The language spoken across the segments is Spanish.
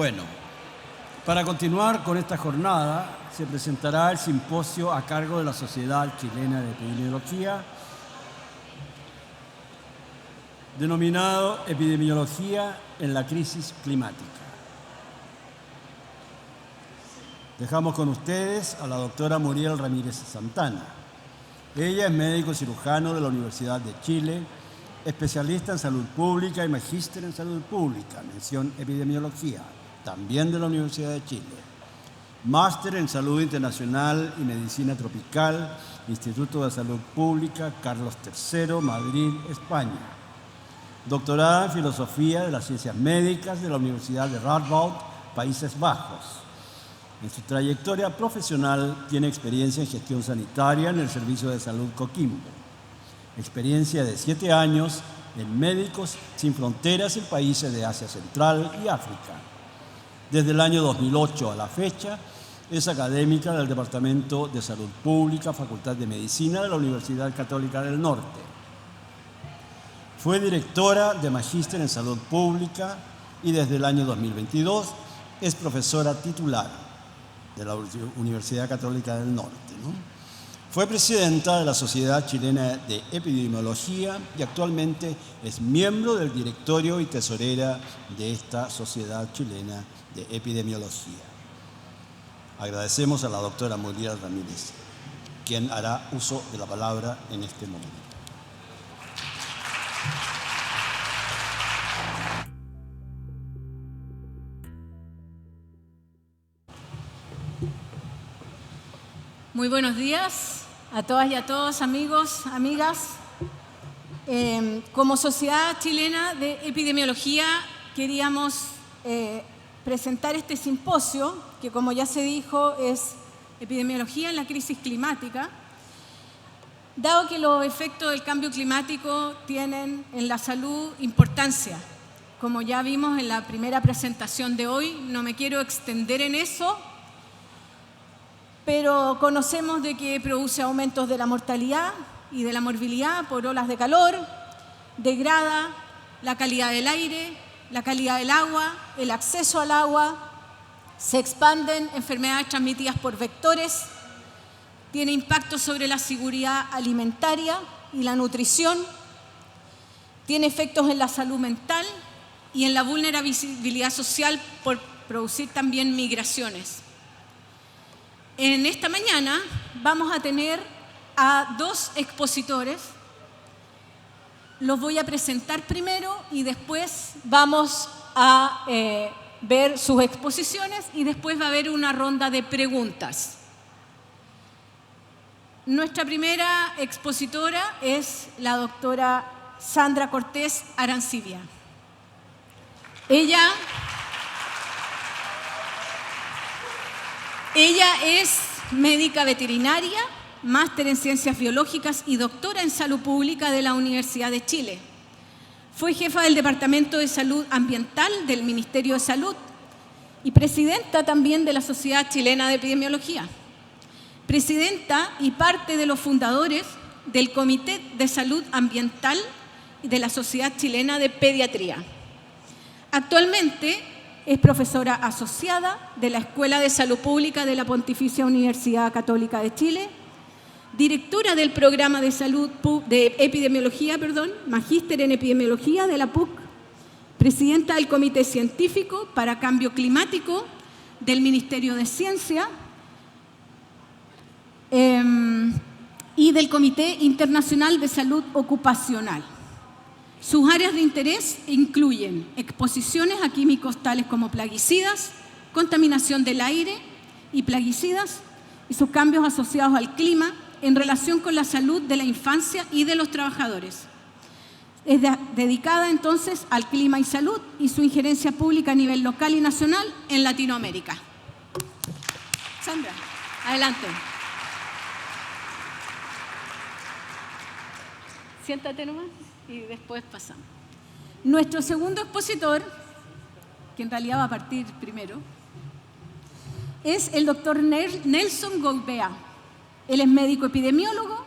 Bueno, para continuar con esta jornada, se presentará el simposio a cargo de la Sociedad Chilena de Epidemiología, denominado Epidemiología en la crisis climática. Dejamos con ustedes a la doctora Muriel Ramírez Santana. Ella es médico cirujano de la Universidad de Chile, especialista en salud pública y magíster en salud pública, mención epidemiología, también de la Universidad de Chile. Máster en salud internacional y medicina tropical, Instituto de Salud Pública, Carlos III, Madrid, España. Doctorada en filosofía de las ciencias médicas de la Universidad de Radboud, Países Bajos. En su trayectoria profesional tiene experiencia en gestión sanitaria en el Servicio de Salud Coquimbo. Experiencia de 7 años en Médicos Sin Fronteras en países de Asia Central y África. Desde el año 2008 a la fecha, es académica del Departamento de Salud Pública, Facultad de Medicina de la Universidad Católica del Norte. Fue directora de Magíster en Salud Pública y desde el año 2022 es profesora titular de la Universidad Católica del Norte, ¿no? Fue presidenta de la Sociedad Chilena de Epidemiología y actualmente es miembro del directorio y tesorera de esta Sociedad Chilena de Epidemiología. Agradecemos a la doctora Muriel Ramírez, quien hará uso de la palabra en este momento. Muy buenos días a todas y a todos, amigos, amigas. Como Sociedad Chilena de Epidemiología queríamos presentar este simposio, que como ya se dijo es Epidemiología en la crisis climática, dado que los efectos del cambio climático tienen en la salud importancia. Como ya vimos en la primera presentación de hoy, no me quiero extender en eso, pero conocemos de que produce aumentos de la mortalidad y de la morbilidad por olas de calor, degrada la calidad del aire, la calidad del agua, el acceso al agua, se expanden enfermedades transmitidas por vectores, tiene impacto sobre la seguridad alimentaria y la nutrición, tiene efectos en la salud mental y en la vulnerabilidad social por producir también migraciones. En esta mañana vamos a tener a 2 expositores. Los voy a presentar primero y después vamos a ver sus exposiciones y después va a haber una ronda de preguntas. Nuestra primera expositora es la doctora Sandra Cortés Arancibia. Ella es médica veterinaria, máster en Ciencias Biológicas y doctora en Salud Pública de la Universidad de Chile. Fue jefa del Departamento de Salud Ambiental del Ministerio de Salud y presidenta también de la Sociedad Chilena de Epidemiología. Presidenta y parte de los fundadores del Comité de Salud Ambiental de la Sociedad Chilena de Pediatría. Actualmente es profesora asociada de la Escuela de Salud Pública de la Pontificia Universidad Católica de Chile, directora del programa de epidemiología, magíster en epidemiología de la PUC, presidenta del Comité Científico para Cambio Climático del Ministerio de Ciencia y del Comité Internacional de Salud Ocupacional. Sus áreas de interés incluyen exposiciones a químicos tales como plaguicidas, contaminación del aire y plaguicidas y sus cambios asociados al clima en relación con la salud de la infancia y de los trabajadores. Es dedicada entonces al clima y salud y su injerencia pública a nivel local y nacional en Latinoamérica. Sandra, adelante. Siéntate nomás y después pasamos. Nuestro segundo expositor, que en realidad va a partir primero, es el doctor Nelson Goubea. Él es médico epidemiólogo,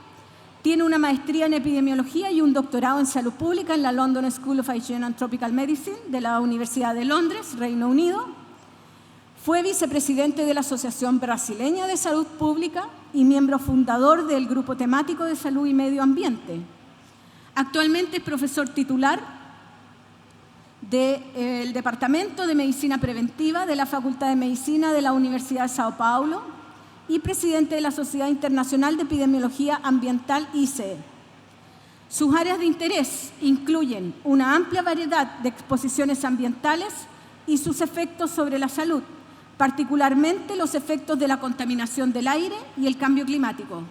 tiene una maestría en epidemiología y un doctorado en salud pública en la London School of Hygiene and Tropical Medicine de la Universidad de Londres, Reino Unido. Fue vicepresidente de la Asociación Brasileña de Salud Pública y miembro fundador del Grupo Temático de Salud y Medio Ambiente. Actualmente es profesor titular del Departamento de Medicina Preventiva de la Facultad de Medicina de la Universidad de Sao Paulo y presidente de la Sociedad Internacional de Epidemiología Ambiental, ICE. Sus áreas de interés incluyen una amplia variedad de exposiciones ambientales y sus efectos sobre la salud, particularmente los efectos de la contaminación del aire y el cambio climático.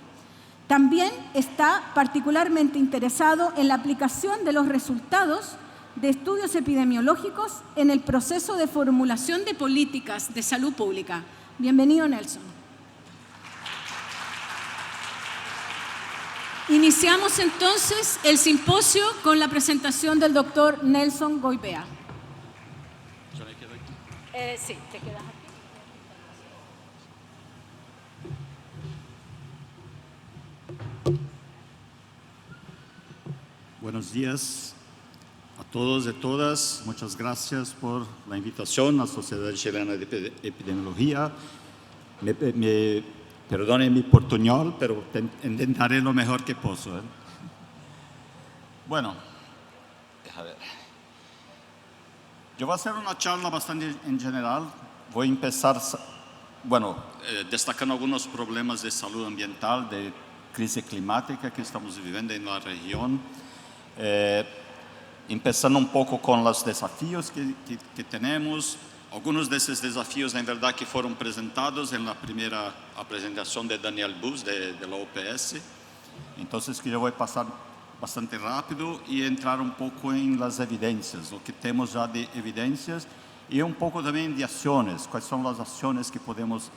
También está particularmente interesado en la aplicación de los resultados de estudios epidemiológicos en el proceso de formulación de políticas de salud pública. Bienvenido, Nelson. Iniciamos entonces el simposio con la presentación del doctor Nelson Goibea. Sí, te quedas aquí. Buenos días a todos y todas. Muchas gracias por la invitación a la Sociedad Chilena de Epidemiología. Perdone mi portuñol, pero intentaré lo mejor que puedo. Bueno, déjame ver. Yo voy a hacer una charla bastante en general. Voy a empezar, destacando algunos problemas de salud ambiental, de crisis climática que estamos viviendo en la región. Empezando un poco con los desafíos que tenemos. Algunos de esos desafíos, en verdad, que fueron presentados en la primera presentación de Daniel Bus, de la OPS. Entonces, que yo voy a pasar bastante rápido y entrar un poco en las evidencias, lo que tenemos ya de evidencias y un poco también de acciones. ¿Cuáles son las acciones que podemos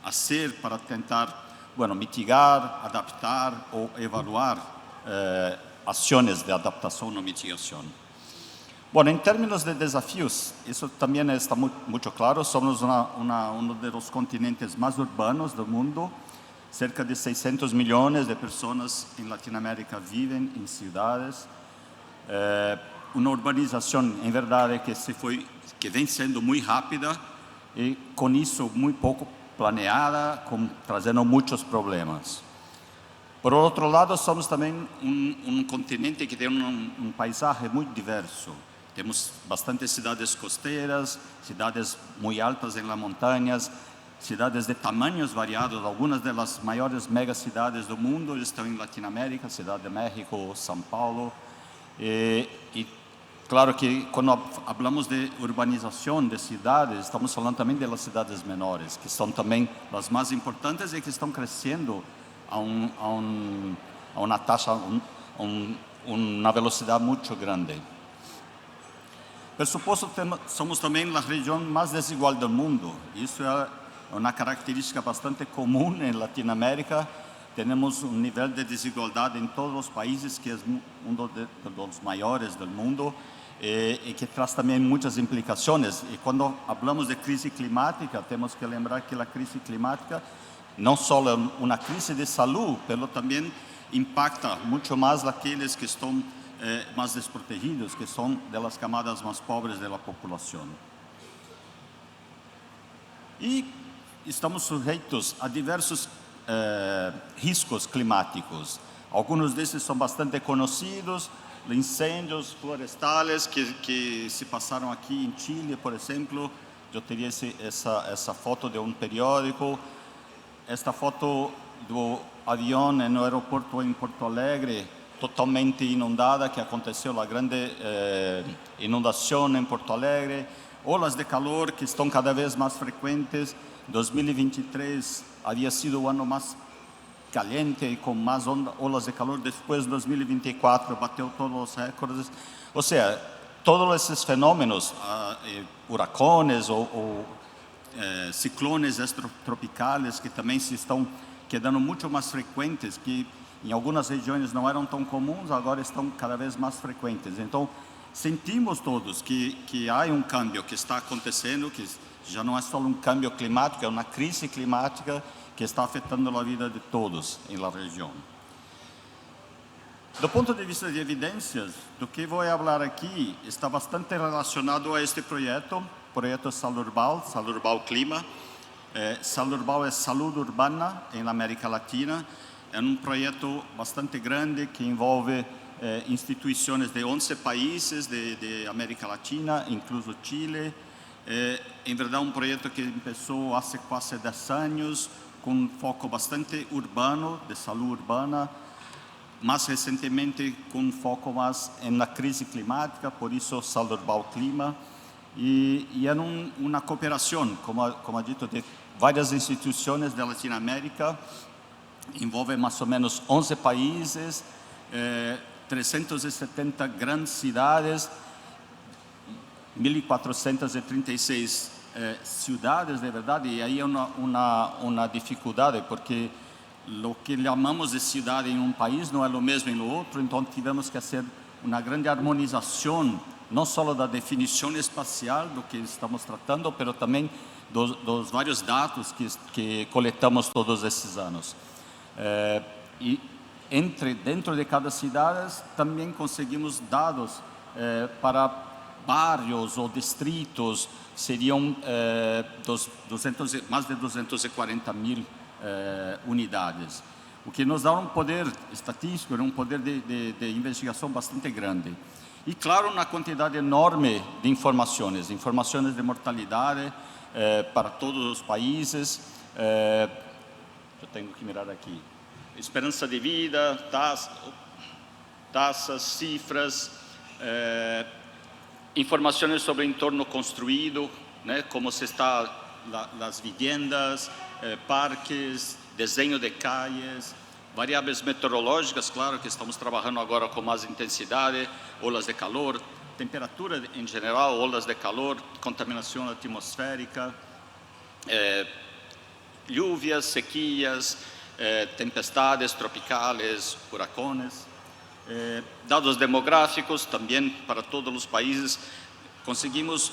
hacer para tentar, mitigar, adaptar o evaluar acciones de adaptación o mitigación? Bueno, en términos de desafíos, eso también está mucho claro. Somos uno de los continentes más urbanos del mundo. Cerca de 600 millones de personas en Latinoamérica viven en ciudades. Una urbanización, en verdad, que viene siendo muy rápida y con eso muy poco planeada, trayendo muchos problemas. Por otro lado, somos también un continente que tiene un paisaje muy diverso. Tenemos bastantes ciudades costeras, ciudades muy altas en las montañas, ciudades de tamaños variados. Algunas de las mayores megaciudades del mundo están en Latinoamérica, Ciudad de México, São Paulo. Y claro que cuando hablamos de urbanización de ciudades, estamos hablando también de las ciudades menores, que son también las más importantes y que están creciendo a una tasa, una velocidad mucho grande. Por supuesto, somos también la región más desigual del mundo. Y eso es una característica bastante común en Latinoamérica. Tenemos un nivel de desigualdad en todos los países que es uno de los mayores del mundo y que trae también muchas implicaciones. Y cuando hablamos de crisis climática, tenemos que lembrar que la crisis climática no solo es una crisis de salud, pero también impacta mucho más a aquellos que están más desprotegidos, que son de las camadas más pobres de la población. Y estamos sujetos a diversos riscos climáticos. Algunos de esos son bastante conocidos, los incendios forestales que se pasaron aquí en Chile, por ejemplo. Yo tenía esa foto de un periódico. Esta foto del avión en el aeropuerto en Porto Alegre, totalmente inundada, que aconteceu la grande inundación en Porto Alegre. Olas de calor que están cada vez más frecuentes. 2023 había sido el año más caliente y con más olas de calor. Después, 2024, bateu todos los récords. O sea, todos esos fenómenos, huracanes o ciclones extratropicales que también se están quedando mucho más frecuentes, que em algumas regiões não eram tão comuns, agora estão cada vez mais frequentes. Então, sentimos todos que há cambio que está acontecendo, que já não é só cambio climático, é uma crise climática que está afetando a vida de todos na região. Do ponto de vista de evidências, do que vou falar aqui está bastante relacionado a este projeto proyecto Salurbal Clima. Salurbal es salud urbana en la América Latina. Es un proyecto bastante grande que envolve instituciones de 11 países de América Latina, incluso Chile. En verdad un proyecto que empezó hace casi 10 años con un foco bastante urbano, de salud urbana, más recientemente con un foco más en la crisis climática, por eso Salurbal Clima. Y en una cooperación, como ha dicho, de varias instituciones de Latinoamérica, envolve más o menos 11 países, 370 grandes ciudades, 1.436 ciudades de verdad, y ahí hay una dificultad, porque lo que llamamos de ciudad en un país no es lo mismo en lo otro, entonces tivemos que hacer una grande armonización, no solo da definición espacial do que estamos tratando, pero também dos vários dados que coletamos todos esses anos. E dentro de cada cidade também conseguimos dados para barrios ou distritos, seriam mais de 240.000 unidades, o que nos dá um poder estatístico, um poder de investigação bastante grande. E claro, uma quantidade enorme de informações de mortalidade para todos os países. Eu tenho que mirar aqui. Esperança de vida, taxas, cifras, informações sobre o entorno construído, né, como se está as viviendas, parques, desenho de calles, variáveis meteorológicas, claro que estamos trabalhando agora com mais intensidade, olas de calor, temperatura em geral, olas de calor, contaminação atmosférica, lluvias, sequias, tempestades tropicales, huracanes, dados demográficos também para todos os países. Conseguimos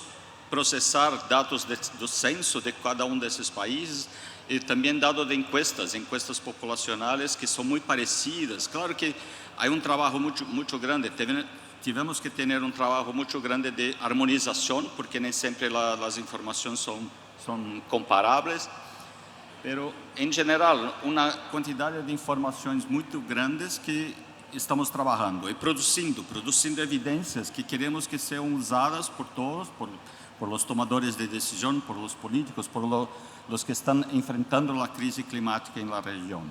processar dados do censo de cada desses países e também dados de encuestas populacionais que são muito parecidas. Claro que há trabalho muito grande, tivemos que ter trabalho muito grande de harmonização, porque nem sempre as informações são comparáveis, pero em geral uma quantidade de informações muito grandes que estamos trabalhando e produzindo evidências que queremos que sejam usadas por todos, por los tomadores de decisão, por los políticos, por los que estão enfrentando a crise climática na região.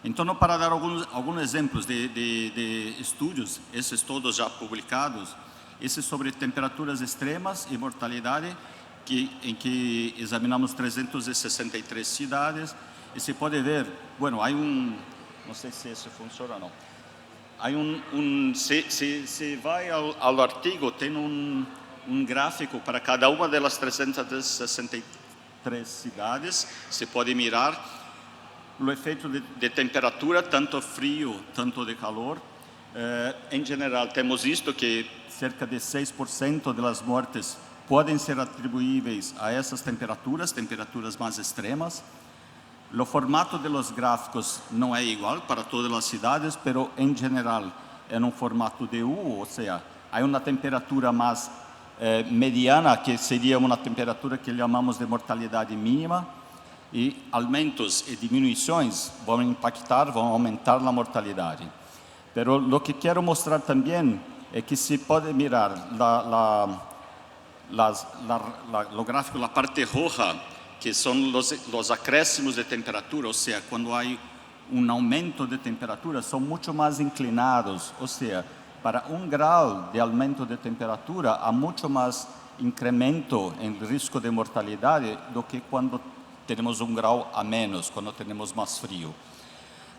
Então, para dar alguns exemplos de estudos, esses todos já publicados, esse sobre temperaturas extremas e mortalidade, em que examinamos 363 cidades, e se pode ver, bueno, há não sei se isso funciona ou não, há se vai ao artigo, tem gráfico para cada uma das 363 cidades, se pode mirar o efeito de temperatura, tanto frio, tanto de calor. Em geral, temos visto que cerca de 6% das mortes podem ser atribuíveis a essas temperaturas mais extremas. O formato de los gráficos não é igual para todas as cidades, pero em geral é formato de U, ou seja, há uma temperatura mais mediana, que seria uma temperatura que chamamos de mortalidade mínima, e aumentos e diminuições vão aumentar a mortalidade. Pero o que quero mostrar também é que se pode mirar o gráfico, a parte roja, que são os acréscimos de temperatura, ou seja, quando há aumento de temperatura, são muito mais inclinados, ou seja, para 1 grau de aumento de temperatura, há muito mais incremento em risco de mortalidade do que quando temos 1 grau a menos, quando temos mais frio.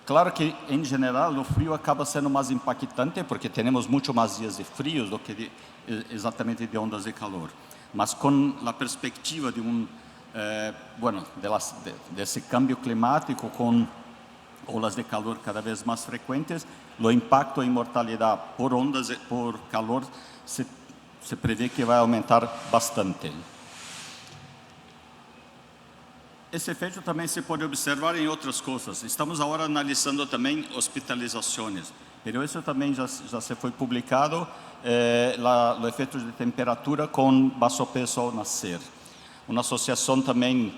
Claro que, em geral, o frio acaba sendo mais impactante, porque temos muito mais dias de frios do que exatamente de ondas de calor. Mas com a perspectiva de desse câmbio climático, com olas de calor cada vez mais frequentes, o impacto em mortalidade por calor se prevê que vai aumentar bastante. Esse efeito também se pode observar em outras coisas. Estamos agora analisando também hospitalizações. Pero isso também já se foi publicado, o efeito de temperatura com vasopeso ao nascer. Uma associação também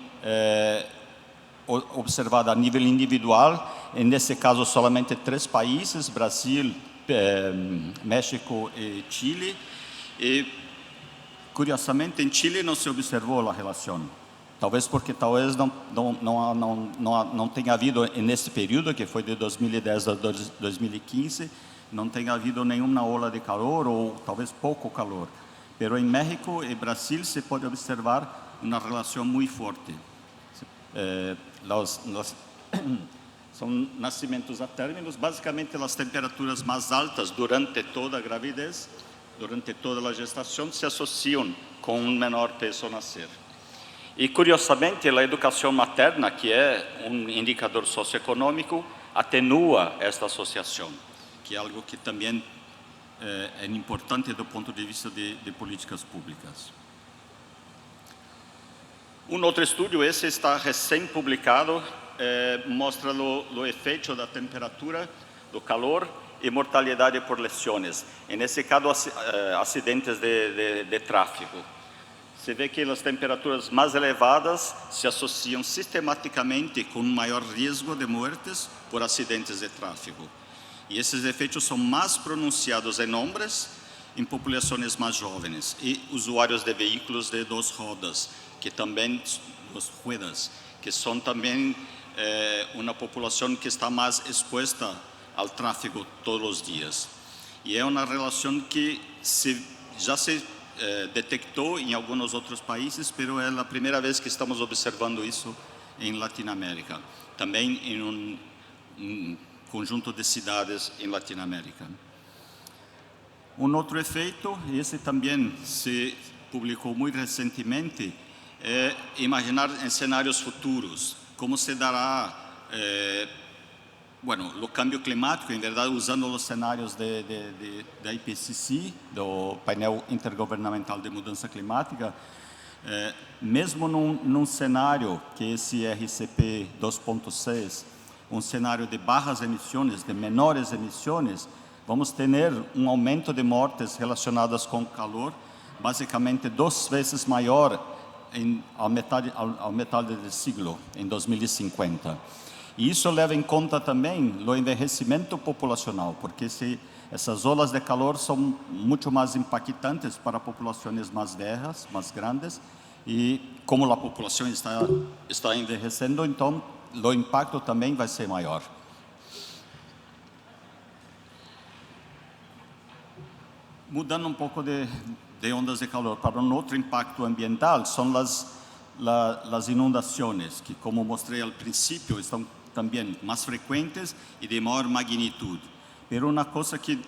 observada a nível individual, nesse caso somente 3 países, Brasil, México e Chile. E, curiosamente, em Chile não se observou a relação. Talvez porque não tenha havido, nesse período, que foi de 2010 a 2015, não tenha havido nenhuma ola de calor ou talvez pouco calor. Pero em México e Brasil se pode observar uma relação muito forte. São nascimentos a términos, basicamente as temperaturas mais altas durante toda a gravidez, durante toda a gestação, se associam com um menor peso ao nascer. E, curiosamente, a educação materna, que é um indicador socioeconômico, atenua esta associação, que é algo que também é importante do ponto de vista de políticas públicas. Um outro estudo, esse está recém-publicado, mostra o efeito da temperatura, do calor e mortalidade por lesões. Nesse caso, acidentes de tráfego. Se vê que as temperaturas mais elevadas se associam sistematicamente com um maior risco de mortes por acidentes de tráfego. E esses efeitos são mais pronunciados em homens, em populações mais jovens e usuários de veículos de 2 rodas, que também, 2 ruedas, que são também uma população que está mais exposta ao tráfego todos os dias. E é uma relação que já se detectou em alguns outros países, mas é a primeira vez que estamos observando isso em Latinoamérica, também em um conjunto de cidades em Latinoamérica. Um outro efeito, esse também se publicou muito recentemente, é imaginar em cenários futuros como se dará o câmbio climático, em verdade, usando os cenários da IPCC, do painel intergovernamental de mudança climática, mesmo num cenário que esse RCP 2.6, um cenário de baixas emissões, de menores emissões, vamos ter um aumento de mortes relacionadas com calor, basicamente 2 vezes maior ao metade do século, em 2050. E isso leva em conta também o envelhecimento populacional, porque essas olas de calor são muito mais impactantes para populações mais velhas, mais grandes, e como a população está envelhecendo, então o impacto também vai ser maior. Mudando um pouco de ondas de calor para um outro impacto ambiental, são as inundações, que, como mostrei ao princípio, estão também mais frequentes e de maior magnitude. Mas uma coisa que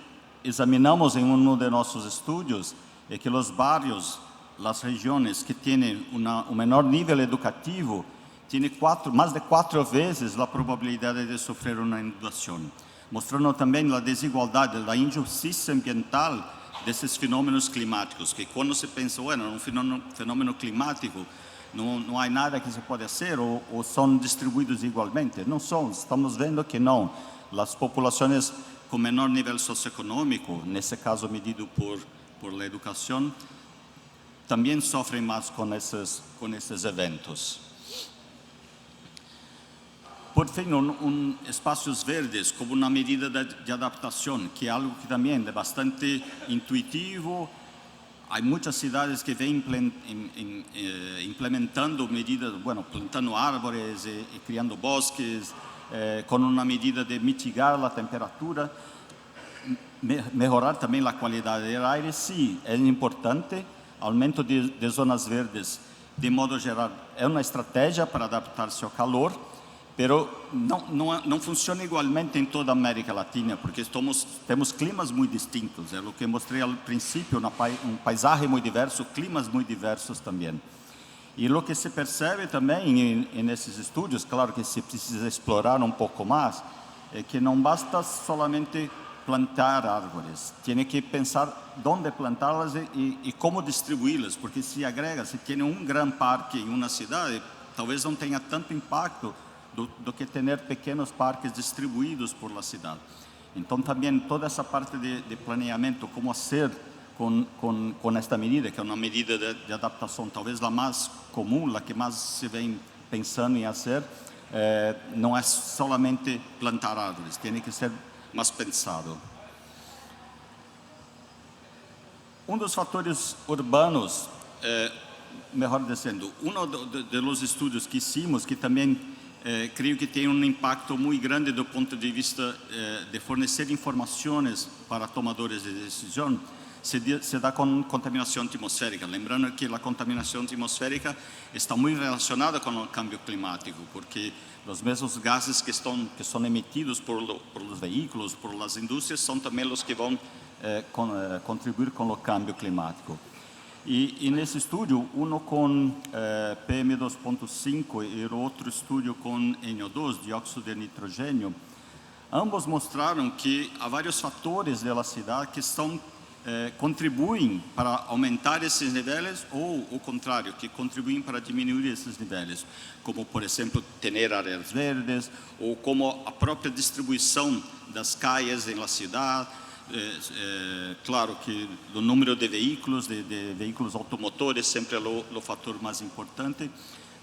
examinamos em um de nossos estudos é que os bairros, as regiões que têm um menor nível educativo, têm mais de 4 vezes a probabilidade de sofrer uma inundação, mostrando também a desigualdade, a injustiça ambiental desses fenômenos climáticos, que quando se pensa, um fenômeno climático, não há nada que se pode fazer ou são distribuídos igualmente. Não são, estamos vendo que não. As populações com menor nível socioeconômico, nesse caso medido por la educação, também sofrem mais com esses eventos. Por fim, espaços verdes como uma medida de adaptação, que é algo que também é bastante intuitivo. Há muitas cidades que vêm implementando medidas, plantando árvores e criando bosques, com uma medida de mitigar a temperatura, melhorar também a qualidade do ar. Sim, é importante. Aumento de zonas verdes, de modo geral, é uma estratégia para adaptar-se ao calor, mas não funciona igualmente em toda a América Latina, porque temos climas muito distintos. É o que mostrei ao princípio, um paisagem muito diverso, climas muito diversos também. E o que se percebe também nesses estudos, claro que se precisa explorar um pouco mais, é que não basta solamente plantar árvores, tem que pensar onde plantá-las e como distribuí-las, porque se tem um grande parque em uma cidade, talvez não tenha tanto impacto do que ter pequenos parques distribuídos por la cidade. Então, também toda essa parte de planeamento, como fazer com esta medida, que é uma medida de adaptação, talvez a mais comum, a que mais se vem pensando em fazer, não é solamente plantar árvores, tem que ser mais pensado. Dos fatores urbanos, melhor dizendo, dos estudos que hicimos, que também creio que tem impacto muito grande do ponto de vista de fornecer informações para tomadores de decisão, se dá com contaminação atmosférica. Lembrando que a contaminação atmosférica está muito relacionada com o câmbio climático, porque os mesmos gases que são emitidos por os veículos, por as indústrias, são também os que vão contribuir com o câmbio climático. E nesse estudo, com PM2.5 e o outro estudo com NO2, dióxido de nitrogênio, ambos mostraram que há vários fatores da cidade que contribuem para aumentar esses níveis ou, o contrário, que contribuem para diminuir esses níveis, como, por exemplo, ter áreas verdes ou como a própria distribuição das calles na cidade. Claro que o número de veículos automotores sempre é o fator mais importante,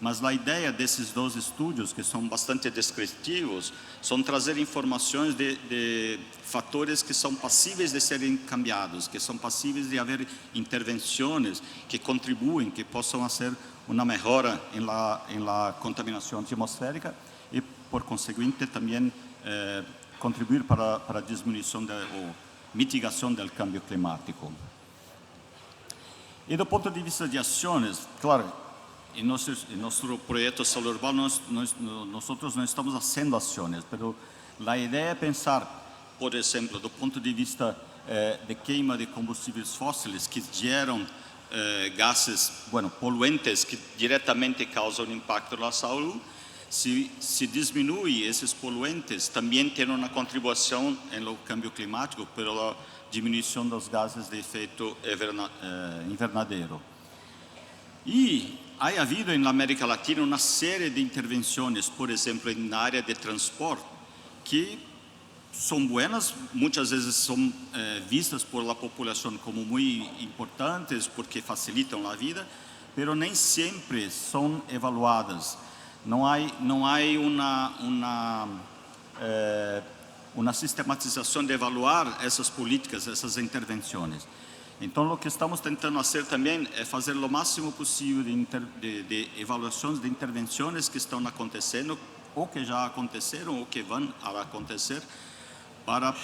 mas a ideia desses dois estudos, que são bastante descritivos, são trazer informações de fatores que são passíveis de serem cambiados, que são passíveis de haver intervenções que contribuem, que possam fazer uma melhora em la contaminação atmosférica e, por conseguinte, também contribuir para a diminuição ou mitigação do câmbio climático. E do ponto de vista de ações, claro, em nosso projeto Solo Urbano, nós não estamos fazendo ações, mas a ideia é pensar, por exemplo, do ponto de vista de queima de combustíveis fósseis, que geram gases poluentes que diretamente causam impacto na saúde. Se diminui esses poluentes, também tem uma contribuição no câmbio climático pela diminuição dos gases de efeito invernadeiro. E há havido na América Latina uma série de intervenções, por exemplo, na área de transporte, que são boas, muitas vezes são vistas por a população como muito importantes porque facilitam a vida, mas nem sempre são evaluadas. Não há uma sistematização de evaluar essas políticas, essas intervenções. Então, o que estamos tentando fazer também é fazer o máximo possível de evaluações de intervenções que estão acontecendo, ou que já aconteceram, ou que vão acontecer, para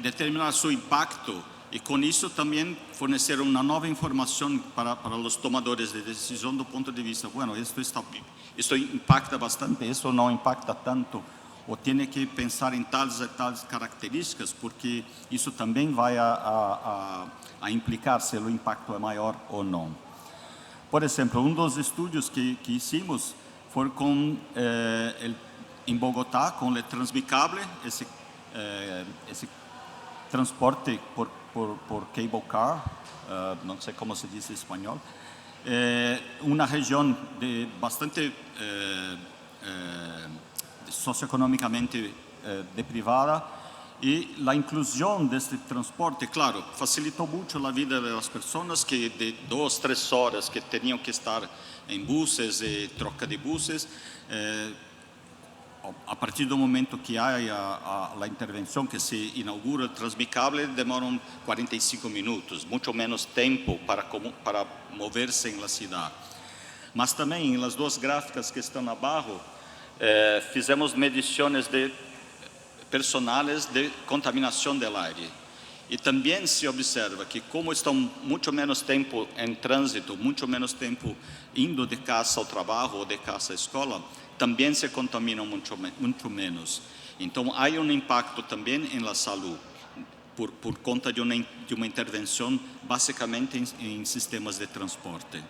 determinar seu impacto e, com isso, também fornecer uma nova informação para os tomadores de decisão do ponto de vista, isso impacta bastante, isso não impacta tanto, ou tem que pensar em tais e tais características, porque isso também vai a implicar se o impacto é maior ou não. Por exemplo, dos estudos que hicimos foi em Bogotá, com o Transmicable, esse transporte por cable car, não sei como se diz em espanhol, uma região bastante socioeconomicamente deprivada, e a inclusão deste transporte, claro, facilitou muito a vida das pessoas que de 2, 3 horas que tinham que estar em buses e troca de buses, a partir do momento que há a intervenção, que se inaugura o Transmicable, demoram 45 minutos, muito menos tempo para mover-se na cidade. Mas também, nas duas gráficas que estão abaixo, fizemos medições personais de contaminação do ar. E também se observa que, como estão muito menos tempo em trânsito, muito menos tempo indo de casa ao trabalho ou de casa à escola, também se contaminam muito menos. Então, há impacto também na saúde, por conta de uma intervenção basicamente em sistemas de transporte.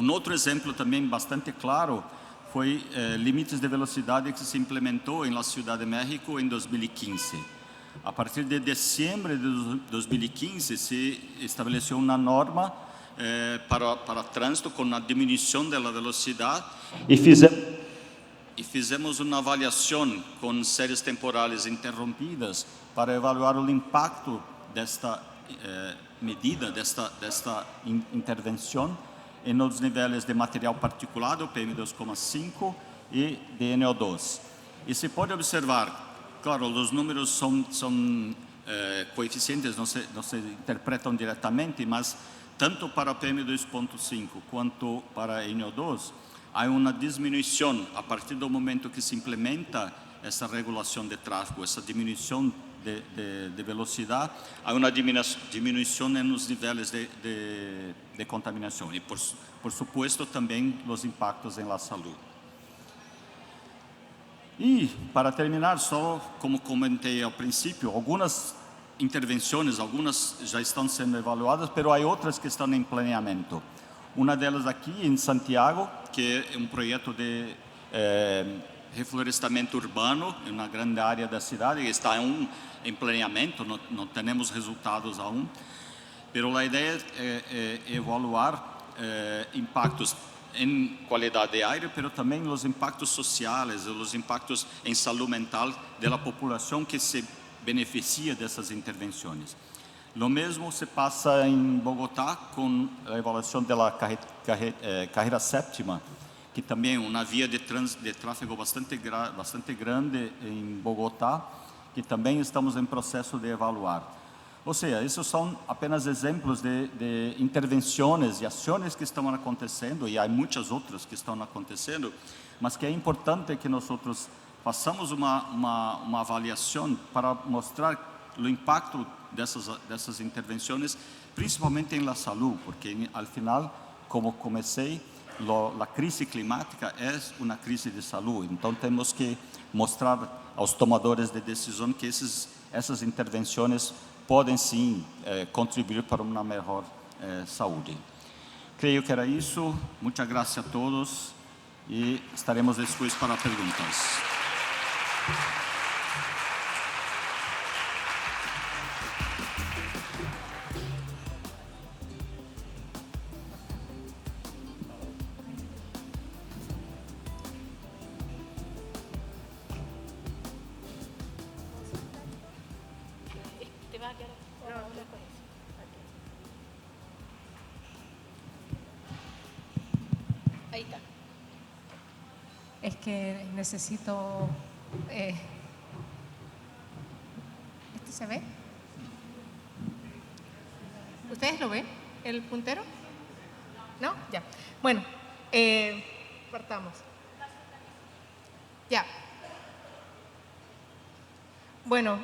Outro exemplo também bastante claro foi limites de velocidade que se implementou na Ciudad de México em 2015. A partir de dezembro de 2015 se estabeleceu uma norma para trânsito com a diminuição da velocidade e fizemos uma avaliação com séries temporais interrompidas para evaluar o impacto desta medida, desta intervenção nos níveis de material particulado, PM2,5 e de NO2. E se pode observar, claro, os números são coeficientes, não se interpretam diretamente, mas tanto para PM2,5 quanto para NO2, há uma diminuição a partir do momento que se implementa essa regulação de tráfego, essa diminuição de velocidade, há uma diminuição nos níveis de contaminação e, por supuesto, também os impactos em la saúde. E, para terminar, só como comentei ao princípio, algumas intervenções, algumas já estão sendo evaluadas, mas há outras que estão em planeamento. Uma delas aqui em Santiago, que é um projeto de reflorestamento urbano em uma grande área da cidade, que está em planeamento, não temos resultados ainda, mas a ideia é evaluar impactos em qualidade de ar, mas também os impactos sociais, os impactos em saúde mental da população que se beneficia dessas intervenções. Lo mesmo se passa em Bogotá com a evaluação da carreira sétima, que também é uma via de tráfego bastante grande em Bogotá, que também estamos em processo de evaluar. Ou seja, esses são apenas exemplos de intervenções e ações que estão acontecendo, e há muitas outras que estão acontecendo, mas que é importante que nós façamos uma avaliação para mostrar o impacto dessas intervenções, principalmente em la saúde, porque, al final, como comecei, a crise climática é uma crise de saúde. Então, temos que mostrar aos tomadores de decisão que essas intervenções podem, sim, contribuir para uma melhor saúde. Creio que era isso. Muitas graças a todos e estaremos depois para perguntas. Ahí está. Es que necesito... ¿Esto se ve? ¿Ustedes lo ven? ¿El puntero? ¿No? Ya. Bueno, partamos. Ya. Bueno,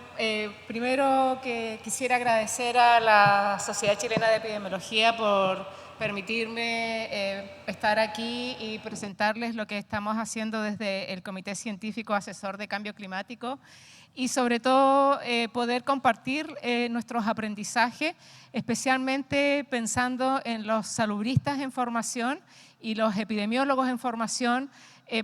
primero que quisiera agradecer a la Sociedad Chilena de Epidemiología por permitirme estar aquí y presentarles lo que estamos haciendo desde el Comité Científico Asesor de Cambio Climático y sobre todo poder compartir nuestros aprendizajes, especialmente pensando en los salubristas en formación y los epidemiólogos en formación,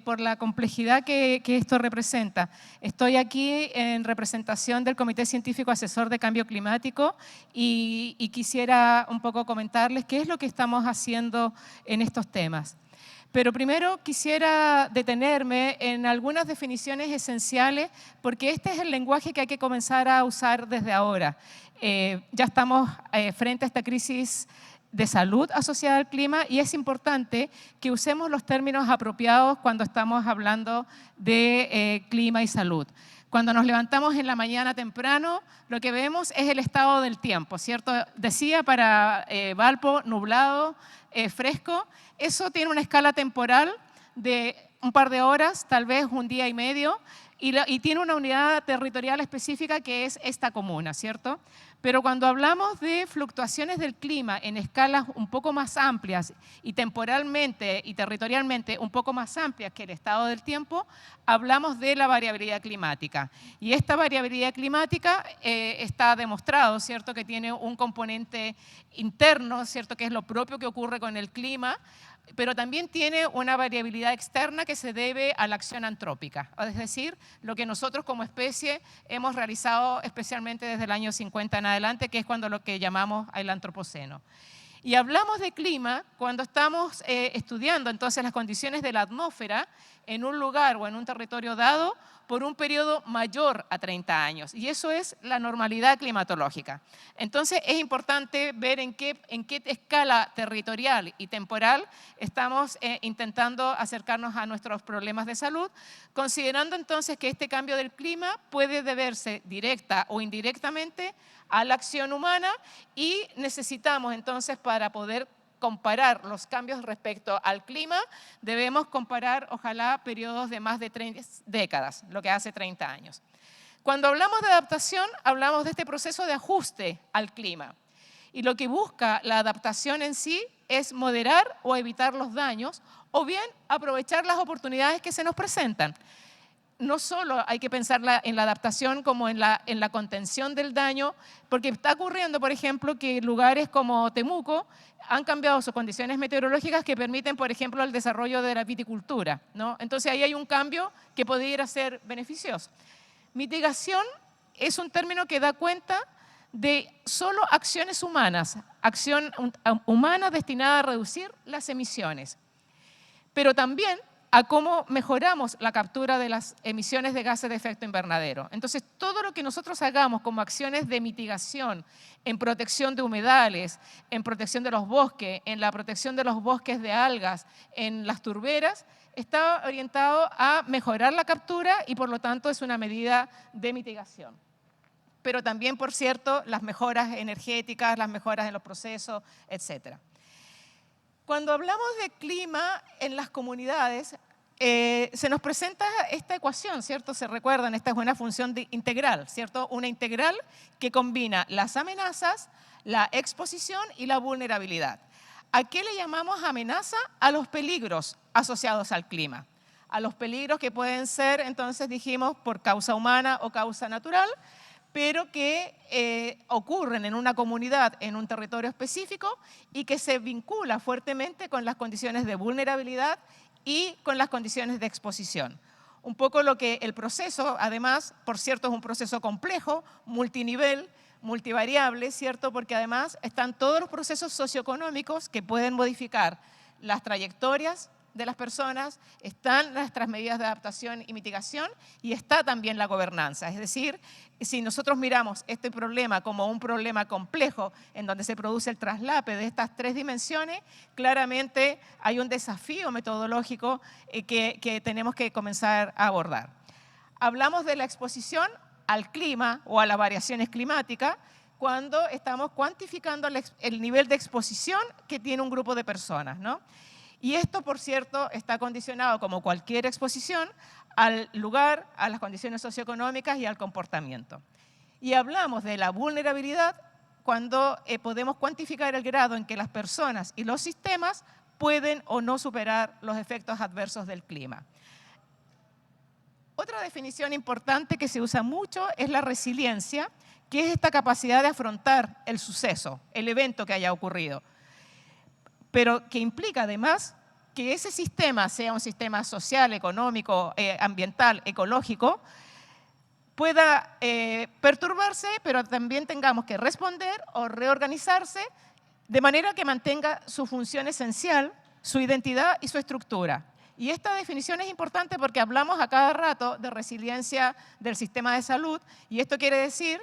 por la complejidad que esto representa. Estoy aquí en representación del Comité Científico Asesor de Cambio Climático y quisiera un poco comentarles qué es lo que estamos haciendo en estos temas. Pero primero quisiera detenerme en algunas definiciones esenciales porque este es el lenguaje que hay que comenzar a usar desde ahora. Ya estamos frente a esta crisis de salud asociada al clima y es importante que usemos los términos apropiados cuando estamos hablando de clima y salud. Cuando nos levantamos en la mañana temprano, lo que vemos es el estado del tiempo, ¿cierto? Decía para Valpo, nublado, fresco. Eso tiene una escala temporal de un par de horas, tal vez un día y medio, y tiene una unidad territorial específica que es esta comuna, ¿cierto? Pero cuando hablamos de fluctuaciones del clima en escalas un poco más amplias y temporalmente y territorialmente un poco más amplias que el estado del tiempo, hablamos de la variabilidad climática. Y esta variabilidad climática está demostrado, ¿cierto?, que tiene un componente interno, ¿cierto?, que es lo propio que ocurre con el clima, pero también tiene una variabilidad externa que se debe a la acción antrópica, es decir, lo que nosotros como especie hemos realizado especialmente desde el año 50 en adelante, que es cuando lo que llamamos el antropoceno. Y hablamos de clima cuando estamos estudiando entonces las condiciones de la atmósfera en un lugar o en un territorio dado por un periodo mayor a 30 años. Y eso es la normalidad climatológica. Entonces es importante ver en qué escala territorial y temporal estamos intentando acercarnos a nuestros problemas de salud, considerando entonces que este cambio del clima puede deberse directa o indirectamente a la acción humana y necesitamos entonces para poder comparar los cambios respecto al clima, debemos comparar, ojalá, periodos de más de 3 décadas, lo que hace 30 años. Cuando hablamos de adaptación, hablamos de este proceso de ajuste al clima. Y lo que busca la adaptación en sí es moderar o evitar los daños, o bien aprovechar las oportunidades que se nos presentan. No solo hay que pensar en la adaptación como en la contención del daño, porque está ocurriendo, por ejemplo, que lugares como Temuco han cambiado sus condiciones meteorológicas que permiten, por ejemplo, el desarrollo de la viticultura, ¿no? Entonces ahí hay un cambio que pudiera ser beneficioso. Mitigación es un término que da cuenta de solo acciones humanas, acción humana destinada a reducir las emisiones, pero también a cómo mejoramos la captura de las emisiones de gases de efecto invernadero. Entonces, todo lo que nosotros hagamos como acciones de mitigación en protección de humedales, en protección de los bosques, en la protección de los bosques de algas, en las turberas, está orientado a mejorar la captura y, por lo tanto, es una medida de mitigación. Pero también, por cierto, las mejoras energéticas, las mejoras en los procesos, etcétera. Cuando hablamos de clima en las comunidades, se nos presenta esta ecuación, ¿cierto? Se recuerdan, esta es una función integral, ¿cierto? Una integral que combina las amenazas, la exposición y la vulnerabilidad. ¿A qué le llamamos amenaza? A los peligros asociados al clima. A los peligros que pueden ser, entonces dijimos, por causa humana o causa natural, pero que ocurren en una comunidad, en un territorio específico y que se vincula fuertemente con las condiciones de vulnerabilidad y con las condiciones de exposición. Un poco lo que el proceso, además, por cierto, es un proceso complejo, multinivel, multivariable, ¿cierto? Porque además están todos los procesos socioeconómicos que pueden modificar las trayectorias de las personas, están nuestras medidas de adaptación y mitigación y está también la gobernanza. Es decir, si nosotros miramos este problema como un problema complejo en donde se produce el traslape de estas 3 dimensiones, claramente hay un desafío metodológico que tenemos que comenzar a abordar. Hablamos de la exposición al clima o a las variaciones climáticas cuando estamos cuantificando el nivel de exposición que tiene un grupo de personas, ¿no? Y esto, por cierto, está condicionado, como cualquier exposición, al lugar, a las condiciones socioeconómicas y al comportamiento. Y hablamos de la vulnerabilidad cuando podemos cuantificar el grado en que las personas y los sistemas pueden o no superar los efectos adversos del clima. Otra definición importante que se usa mucho es la resiliencia, que es esta capacidad de afrontar el suceso, el evento que haya ocurrido, pero que implica además que ese sistema sea un sistema social, económico, ambiental, ecológico, pueda perturbarse, pero también tengamos que responder o reorganizarse de manera que mantenga su función esencial, su identidad y su estructura. Y esta definición es importante porque hablamos a cada rato de resiliencia del sistema de salud y esto quiere decir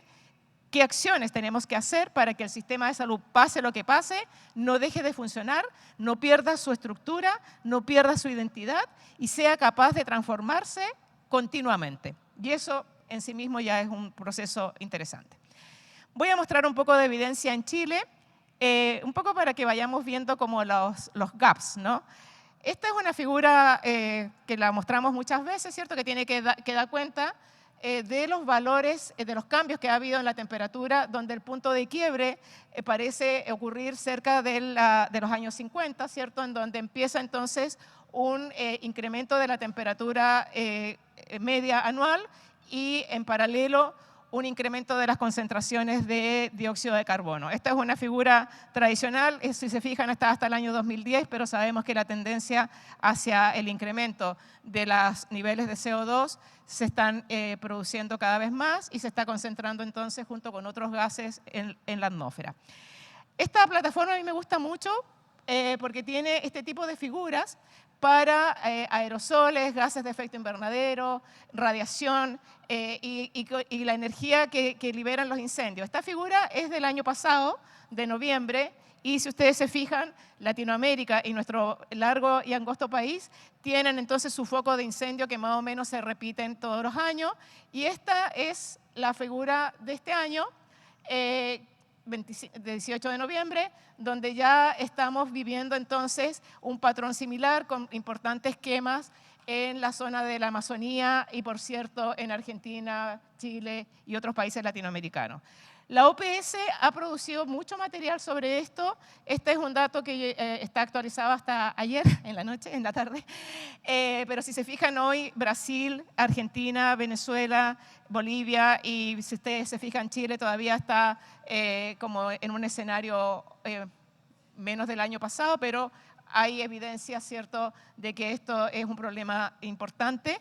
qué acciones tenemos que hacer para que el sistema de salud, pase lo que pase, no deje de funcionar, no pierda su estructura, no pierda su identidad y sea capaz de transformarse continuamente. Y eso en sí mismo ya es un proceso interesante. Voy a mostrar un poco de evidencia en Chile, un poco para que vayamos viendo como los gaps, ¿no? Esta es una figura que la mostramos muchas veces, ¿cierto? Que da cuenta de los valores, de los cambios que ha habido en la temperatura, donde el punto de quiebre parece ocurrir cerca de los años 50, ¿cierto? En donde empieza entonces un incremento de la temperatura media anual y en paralelo un incremento de las concentraciones de dióxido de carbono. Esta es una figura tradicional, si se fijan está hasta el año 2010, pero sabemos que la tendencia hacia el incremento de los niveles de CO2 se están produciendo cada vez más y se está concentrando entonces junto con otros gases en la atmósfera. Esta plataforma a mí me gusta mucho porque tiene este tipo de figuras para aerosoles, gases de efecto invernadero, radiación y la energía que liberan los incendios. Esta figura es del año pasado, de noviembre, y si ustedes se fijan, Latinoamérica y nuestro largo y angosto país tienen entonces su foco de incendio que más o menos se repiten todos los años. Y esta es la figura de este año, de 18 de noviembre, donde ya estamos viviendo entonces un patrón similar con importantes quemas en la zona de la Amazonía y, por cierto, en Argentina, Chile y otros países latinoamericanos. La OPS ha producido mucho material sobre esto. Este es un dato que está actualizado hasta ayer en la noche, en la tarde. Pero si se fijan hoy, Brasil, Argentina, Venezuela, Bolivia y si ustedes se fijan, Chile todavía está como en un escenario menos del año pasado, pero hay evidencia, ¿cierto?, de que esto es un problema importante.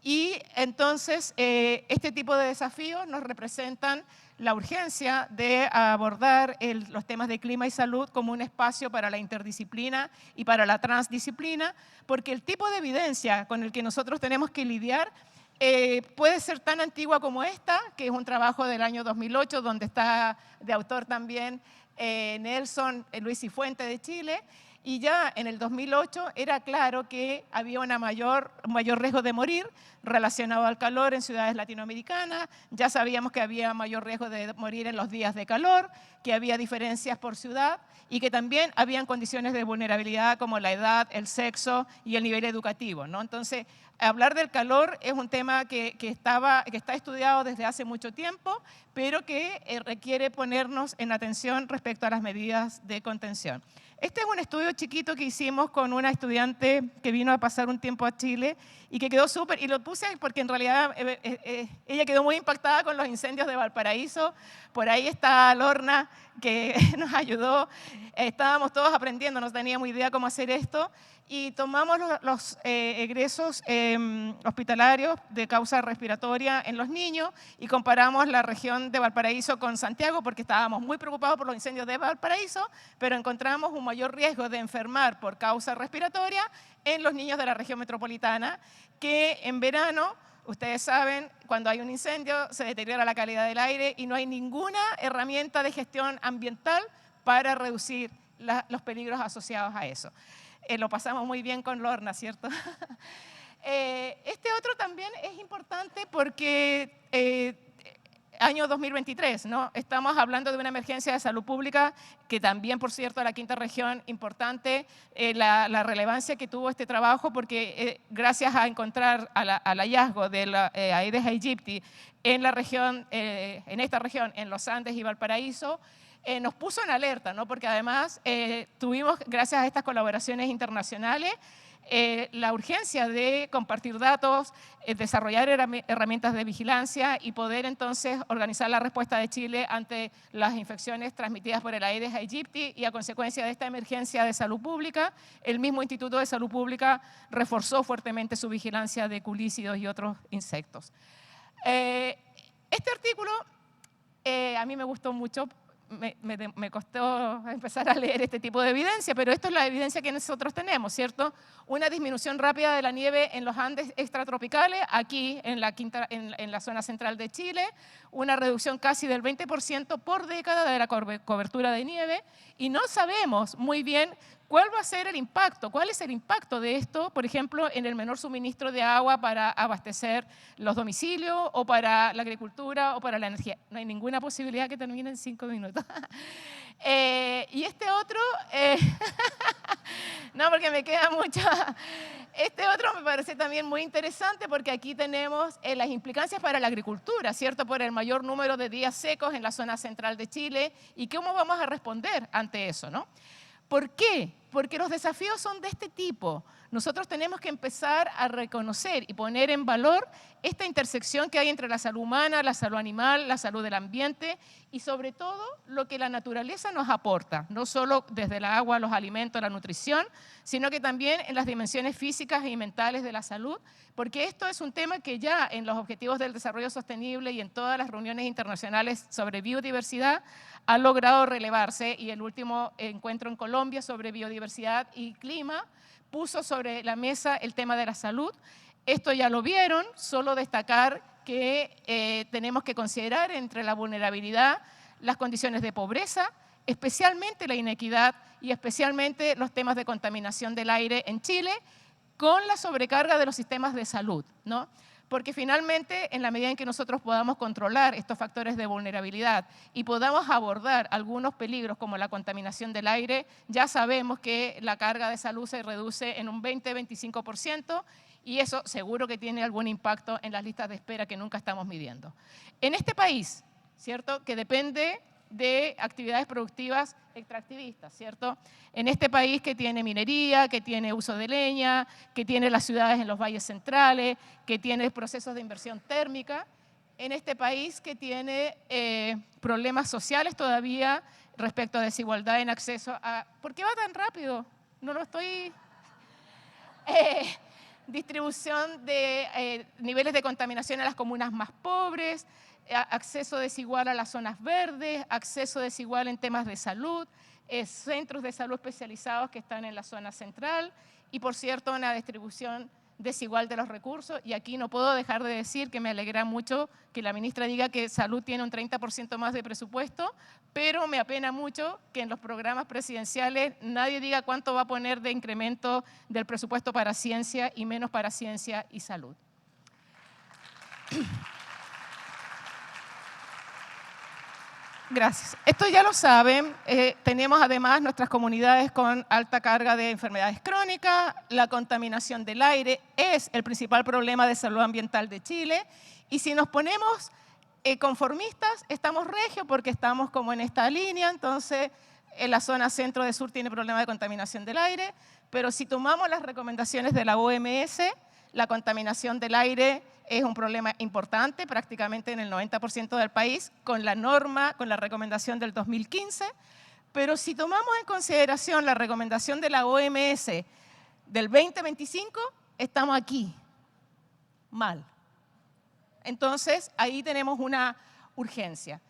Y entonces, este tipo de desafíos nos representan la urgencia de abordar los temas de clima y salud como un espacio para la interdisciplina y para la transdisciplina, porque el tipo de evidencia con el que nosotros tenemos que lidiar puede ser tan antigua como esta, que es un trabajo del año 2008, donde está de autor también Nelson Luis Cifuentes de Chile, y ya en el 2008 era claro que había un mayor riesgo de morir relacionado al calor en ciudades latinoamericanas. Ya sabíamos que había mayor riesgo de morir en los días de calor, que había diferencias por ciudad y que también habían condiciones de vulnerabilidad como la edad, el sexo y el nivel educativo, ¿no? Entonces, hablar del calor es un tema que está estudiado desde hace mucho tiempo, pero que requiere ponernos en atención respecto a las medidas de contención. Este es un estudio chiquito que hicimos con una estudiante que vino a pasar un tiempo a Chile y que quedó súper, y lo puse porque en realidad ella quedó muy impactada con los incendios de Valparaíso. Por ahí está Lorna, que nos ayudó. Estábamos todos aprendiendo, no teníamos idea cómo hacer esto. Y tomamos los egresos hospitalarios de causa respiratoria en los niños y comparamos la región de Valparaíso con Santiago porque estábamos muy preocupados por los incendios de Valparaíso, pero encontramos un mayor riesgo de enfermar por causa respiratoria en los niños de la región metropolitana, que en verano, ustedes saben, cuando hay un incendio se deteriora la calidad del aire y no hay ninguna herramienta de gestión ambiental para reducir los peligros asociados a eso. Lo pasamos muy bien con Lorna, ¿cierto? Este otro también es importante porque año 2023, ¿no? Estamos hablando de una emergencia de salud pública que también, por cierto, la quinta región, importante la relevancia que tuvo este trabajo porque gracias a encontrar al hallazgo de la Aedes aegypti en esta región, en los Andes y Valparaíso, nos puso en alerta, ¿no? Porque además tuvimos, gracias a estas colaboraciones internacionales, la urgencia de compartir datos, desarrollar herramientas de vigilancia y poder entonces organizar la respuesta de Chile ante las infecciones transmitidas por el Aedes aegypti y a consecuencia de esta emergencia de salud pública, el mismo Instituto de Salud Pública reforzó fuertemente su vigilancia de culícidos y otros insectos. Este artículo a mí me gustó mucho. Me costó empezar a leer este tipo de evidencia, pero esto es la evidencia que nosotros tenemos, ¿cierto? Una disminución rápida de la nieve en los Andes extratropicales, aquí en la zona central de Chile, una reducción casi del 20% por década de la cobertura de nieve, y no sabemos muy bien cuál va a ser el impacto, cuál es el impacto de esto, por ejemplo, en el menor suministro de agua para abastecer los domicilios o para la agricultura o para la energía. No hay ninguna posibilidad que termine en 5 minutos. Y este otro, no, porque me queda mucho. Este otro me parece también muy interesante porque aquí tenemos las implicancias para la agricultura, ¿cierto? Por el mayor número de días secos en la zona central de Chile y cómo vamos a responder ante eso, ¿no? ¿Por qué? Porque los desafíos son de este tipo. Nosotros tenemos que empezar a reconocer y poner en valor esta intersección que hay entre la salud humana, la salud animal, la salud del ambiente y sobre todo lo que la naturaleza nos aporta, no solo desde el agua, los alimentos, la nutrición, sino que también en las dimensiones físicas y mentales de la salud, porque esto es un tema que ya en los Objetivos del Desarrollo Sostenible y en todas las reuniones internacionales sobre biodiversidad ha logrado relevarse, y el último encuentro en Colombia sobre biodiversidad y clima puso sobre la mesa el tema de la salud. Esto ya lo vieron, solo destacar que tenemos que considerar entre la vulnerabilidad las condiciones de pobreza, especialmente la inequidad y especialmente los temas de contaminación del aire en Chile, con la sobrecarga de los sistemas de salud, ¿no? Porque finalmente, en la medida en que nosotros podamos controlar estos factores de vulnerabilidad y podamos abordar algunos peligros como la contaminación del aire, ya sabemos que la carga de salud se reduce en un 20-25%, y eso seguro que tiene algún impacto en las listas de espera que nunca estamos midiendo. En este país, ¿cierto?, que depende de actividades productivas extractivistas, ¿cierto? En este país que tiene minería, que tiene uso de leña, que tiene las ciudades en los valles centrales, que tiene procesos de inversión térmica, en este país que tiene problemas sociales todavía respecto a desigualdad en acceso a... ¿Por qué va tan rápido? No lo estoy... distribución de niveles de contaminación a las comunas más pobres, acceso desigual a las zonas verdes, acceso desigual en temas de salud, centros de salud especializados que están en la zona central y, por cierto, una distribución desigual de los recursos. Y aquí no puedo dejar de decir que me alegra mucho que la ministra diga que salud tiene un 30% más de presupuesto, pero me apena mucho que en los programas presidenciales nadie diga cuánto va a poner de incremento del presupuesto para ciencia y menos para ciencia y salud. Gracias. Esto ya lo saben, tenemos además nuestras comunidades con alta carga de enfermedades crónicas, la contaminación del aire es el principal problema de salud ambiental de Chile, y si nos ponemos conformistas, estamos regios porque estamos como en esta línea, entonces en la zona centro de sur tiene problema de contaminación del aire, pero si tomamos las recomendaciones de la OMS, la contaminación del aire es un problema importante, prácticamente en el 90% del país, con la norma, con la recomendación del 2015, pero si tomamos en consideración la recomendación de la OMS del 2025, estamos aquí, mal. Entonces, ahí tenemos una urgencia.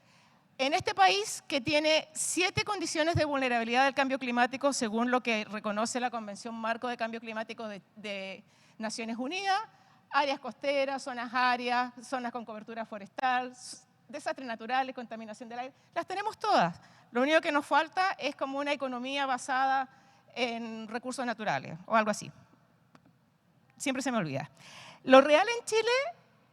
En este país, que tiene 7 condiciones de vulnerabilidad del cambio climático, según lo que reconoce la Convención Marco de Cambio Climático de Naciones Unidas, áreas costeras, zonas áridas, zonas con cobertura forestal, desastres naturales, contaminación del aire, las tenemos todas. Lo único que nos falta es como una economía basada en recursos naturales o algo así. Siempre se me olvida. Lo real en Chile,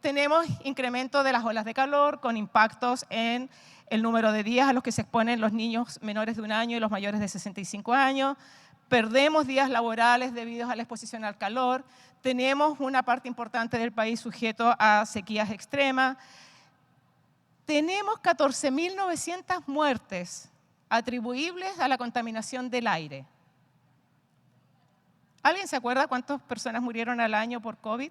tenemos incremento de las olas de calor con impactos en el número de días a los que se exponen los niños menores de 1 año y los mayores de 65 años. Perdemos días laborales debido a la exposición al calor. Tenemos una parte importante del país sujeto a sequías extremas. Tenemos 14.900 muertes atribuibles a la contaminación del aire. ¿Alguien se acuerda cuántas personas murieron al año por COVID?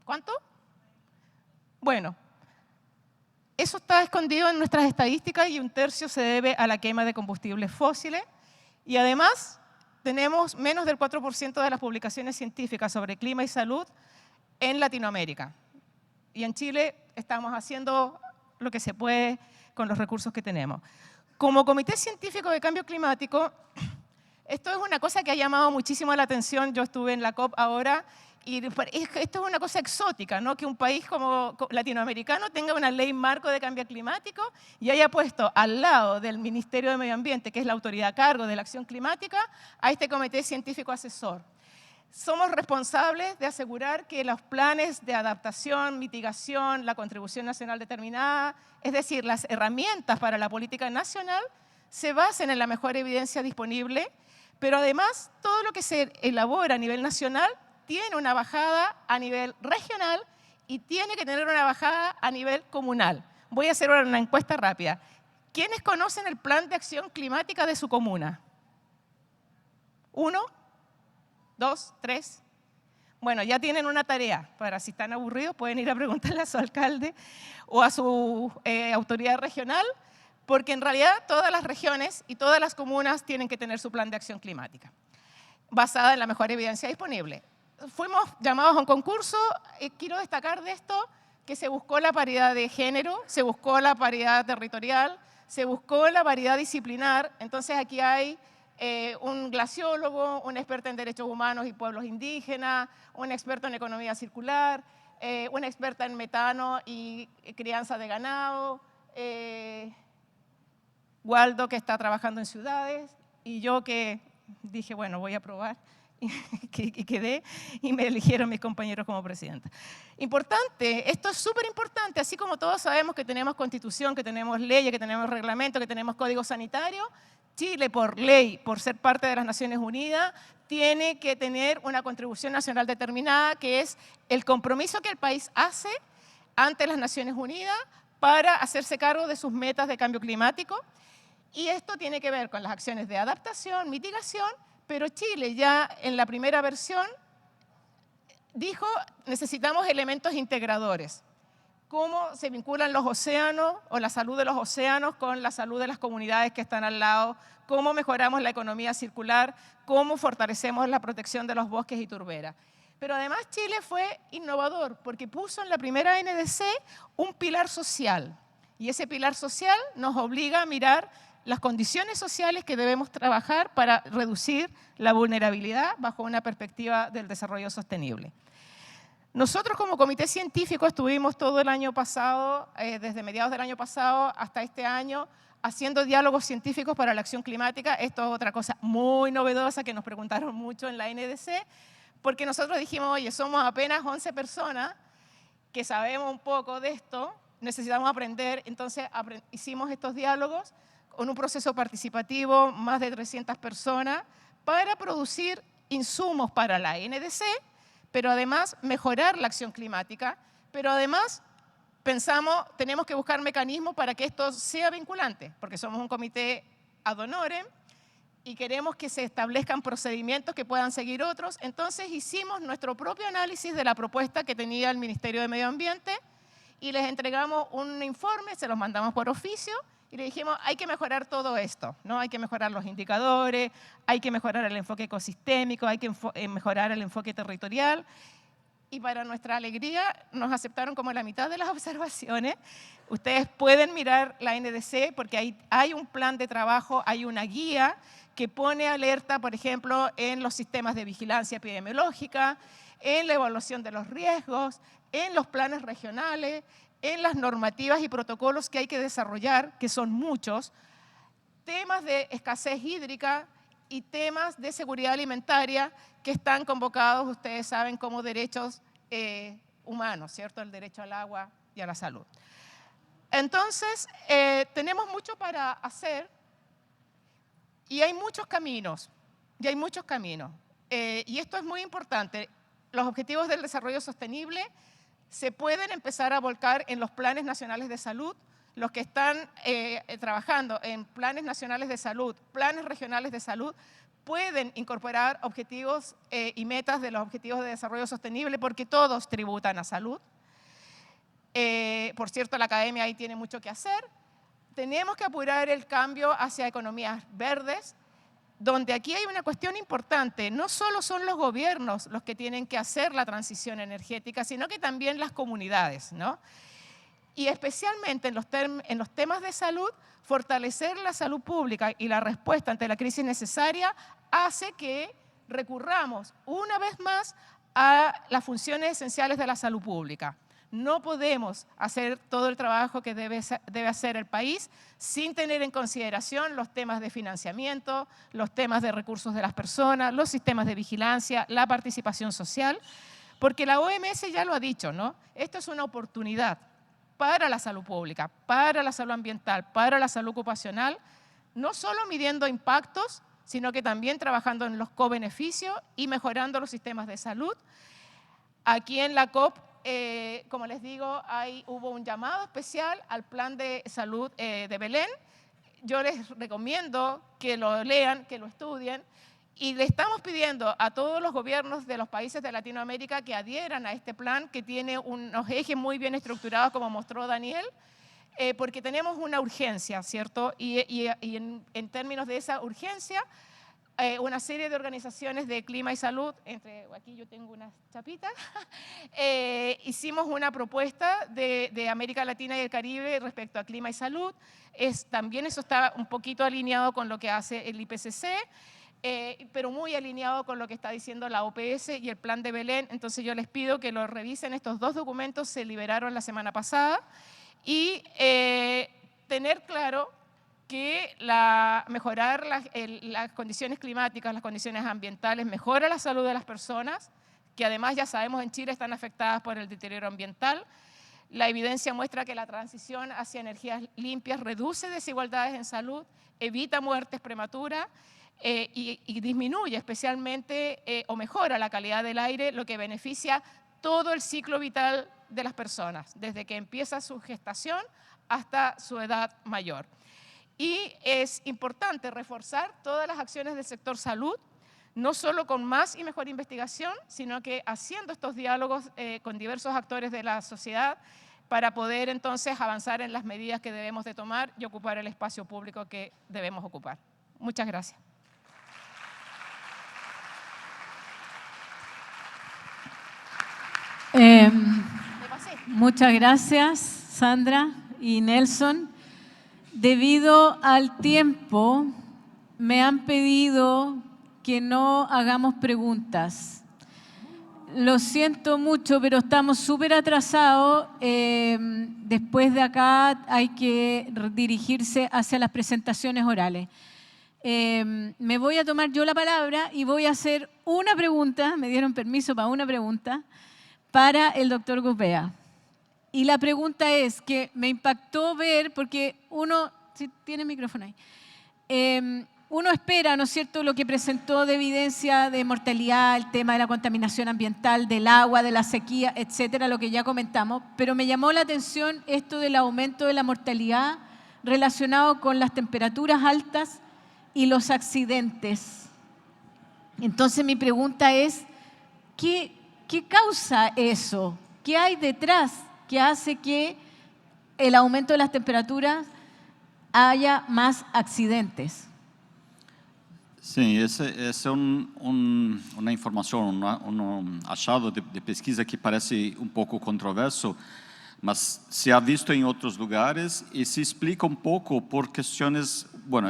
¿Cuánto? Bueno, eso está escondido en nuestras estadísticas y 1/3 se debe a la quema de combustibles fósiles. Y además, tenemos menos del 4% de las publicaciones científicas sobre clima y salud en Latinoamérica. Y en Chile estamos haciendo lo que se puede con los recursos que tenemos. Como Comité Científico de Cambio Climático, esto es una cosa que ha llamado muchísimo la atención. Yo estuve en la COP ahora y esto es una cosa exótica, ¿no? Que un país como latinoamericano tenga una ley marco de cambio climático y haya puesto al lado del Ministerio de Medio Ambiente, que es la autoridad a cargo de la acción climática, a este Comité Científico Asesor. Somos responsables de asegurar que los planes de adaptación, mitigación, la contribución nacional determinada, es decir, las herramientas para la política nacional, se basen en la mejor evidencia disponible, pero además todo lo que se elabora a nivel nacional tiene una bajada a nivel regional y tiene que tener una bajada a nivel comunal. Voy a hacer una encuesta rápida. ¿Quiénes conocen el plan de acción climática de su comuna? ¿1? ¿2? ¿3? Bueno, ya tienen una tarea, para si están aburridos pueden ir a preguntarle a su alcalde o a su autoridad regional, porque en realidad todas las regiones y todas las comunas tienen que tener su plan de acción climática, basada en la mejor evidencia disponible. Fuimos llamados a un concurso, quiero destacar de esto que se buscó la paridad de género, se buscó la paridad territorial, se buscó la paridad disciplinar, entonces aquí hay un glaciólogo, un experto en derechos humanos y pueblos indígenas, un experto en economía circular, una experta en metano y crianza de ganado, Waldo, que está trabajando en ciudades, y yo que dije, bueno, voy a probar, y quedé, y me eligieron mis compañeros como presidenta. Importante, esto es súper importante, así como todos sabemos que tenemos constitución, que tenemos leyes, que tenemos reglamento, que tenemos código sanitario, Chile, por ley, por ser parte de las Naciones Unidas, tiene que tener una contribución nacional determinada, que es el compromiso que el país hace ante las Naciones Unidas para hacerse cargo de sus metas de cambio climático. Y esto tiene que ver con las acciones de adaptación, mitigación, pero Chile ya en la primera versión dijo necesitamos elementos integradores. Cómo se vinculan los océanos o la salud de los océanos con la salud de las comunidades que están al lado, cómo mejoramos la economía circular, cómo fortalecemos la protección de los bosques y turberas. Pero además Chile fue innovador porque puso en la primera NDC un pilar social y ese pilar social nos obliga a mirar las condiciones sociales que debemos trabajar para reducir la vulnerabilidad bajo una perspectiva del desarrollo sostenible. Nosotros como comité científico estuvimos todo el año pasado, desde mediados del año pasado hasta este año, haciendo diálogos científicos para la acción climática. Esto es otra cosa muy novedosa que nos preguntaron mucho en la NDC, porque nosotros dijimos, oye, somos apenas 11 personas que sabemos un poco de esto, necesitamos aprender, entonces hicimos estos diálogos con un proceso participativo, más de 300 personas, para producir insumos para la NDC, pero además mejorar la acción climática, pero además pensamos, tenemos que buscar mecanismos para que esto sea vinculante, porque somos un comité ad honorem y queremos que se establezcan procedimientos que puedan seguir otros. Entonces hicimos nuestro propio análisis de la propuesta que tenía el Ministerio de Medio Ambiente y les entregamos un informe, se los mandamos por oficio, y le dijimos, hay que mejorar todo esto, ¿no? Hay que mejorar los indicadores, hay que mejorar el enfoque ecosistémico, hay que mejorar el enfoque territorial. Y para nuestra alegría nos aceptaron como la mitad de las observaciones. Ustedes pueden mirar la NDC porque hay un plan de trabajo, hay una guía que pone alerta, por ejemplo, en los sistemas de vigilancia epidemiológica, en la evaluación de los riesgos, en los planes regionales, en las normativas y protocolos que hay que desarrollar, que son muchos, temas de escasez hídrica y temas de seguridad alimentaria que están convocados, ustedes saben, como derechos humanos, ¿cierto? El derecho al agua y a la salud. Entonces, tenemos mucho para hacer y hay muchos caminos, y esto es muy importante. Los objetivos del desarrollo sostenible se pueden empezar a volcar en los planes nacionales de salud. Los que están trabajando en planes nacionales de salud, planes regionales de salud, pueden incorporar objetivos y metas de los objetivos de desarrollo sostenible porque todos tributan a salud. Por cierto, la academia ahí tiene mucho que hacer. Tenemos que apurar el cambio hacia economías verdes, donde aquí hay una cuestión importante, no solo son los gobiernos los que tienen que hacer la transición energética, sino que también las comunidades, ¿no? Y especialmente en los temas de salud, fortalecer la salud pública y la respuesta ante la crisis necesaria hace que recurramos una vez más a las funciones esenciales de la salud pública. No podemos hacer todo el trabajo que debe hacer el país sin tener en consideración los temas de financiamiento, los temas de recursos de las personas, los sistemas de vigilancia, la participación social, porque la OMS ya lo ha dicho, ¿no? Esto es una oportunidad para la salud pública, para la salud ambiental, para la salud ocupacional, no solo midiendo impactos, sino que también trabajando en los co-beneficios y mejorando los sistemas de salud. Aquí en la COP, como les digo, hubo un llamado especial al plan de salud de Belén. Yo les recomiendo que lo lean, que lo estudien Y le estamos pidiendo a todos los gobiernos de los países de Latinoamérica que adhieran a este plan, que tiene unos ejes muy bien estructurados, como mostró Daniel, porque tenemos una urgencia, ¿cierto? Y en términos de esa urgencia, una serie de organizaciones de clima y salud, aquí yo tengo unas chapitas, hicimos una propuesta de América Latina y el Caribe respecto a clima y salud. También eso está un poquito alineado con lo que hace el IPCC, pero muy alineado con lo que está diciendo la OPS y el Plan de Belén. Entonces yo les pido que lo revisen. Estos dos documentos se liberaron la semana pasada y tener claro que mejorar las condiciones climáticas, las condiciones ambientales, mejora la salud de las personas, que además ya sabemos en Chile están afectadas por el deterioro ambiental. La evidencia muestra que la transición hacia energías limpias reduce desigualdades en salud, evita muertes prematuras, y disminuye especialmente o mejora la calidad del aire, lo que beneficia todo el ciclo vital de las personas, desde que empieza su gestación hasta su edad mayor. Y es importante reforzar todas las acciones del sector salud, no solo con más y mejor investigación, sino que haciendo estos diálogos con diversos actores de la sociedad para poder entonces avanzar en las medidas que debemos de tomar y ocupar el espacio público que debemos ocupar. Muchas gracias. Muchas gracias, Sandra y Nelson. Debido al tiempo, me han pedido que no hagamos preguntas. Lo siento mucho, pero estamos súper atrasados. Después de acá hay que dirigirse hacia las presentaciones orales. Me voy a tomar yo la palabra y voy a hacer una pregunta, me dieron permiso para una pregunta, para el doctor Gobea. Y la pregunta es que me impactó ver, porque uno, si tiene micrófono ahí, uno espera, ¿no es cierto?, lo que presentó de evidencia de mortalidad, el tema de la contaminación ambiental, del agua, de la sequía, etcétera, lo que ya comentamos, pero me llamó la atención esto del aumento de la mortalidad relacionado con las temperaturas altas y los accidentes. Entonces mi pregunta es, ¿qué causa eso? ¿Qué hay detrás que hace que el aumento de las temperaturas haya más accidentes? Sim, esse é uma informação, achado de pesquisa que parece um pouco controverso, mas se ha visto em outros lugares e se explica um pouco por questões,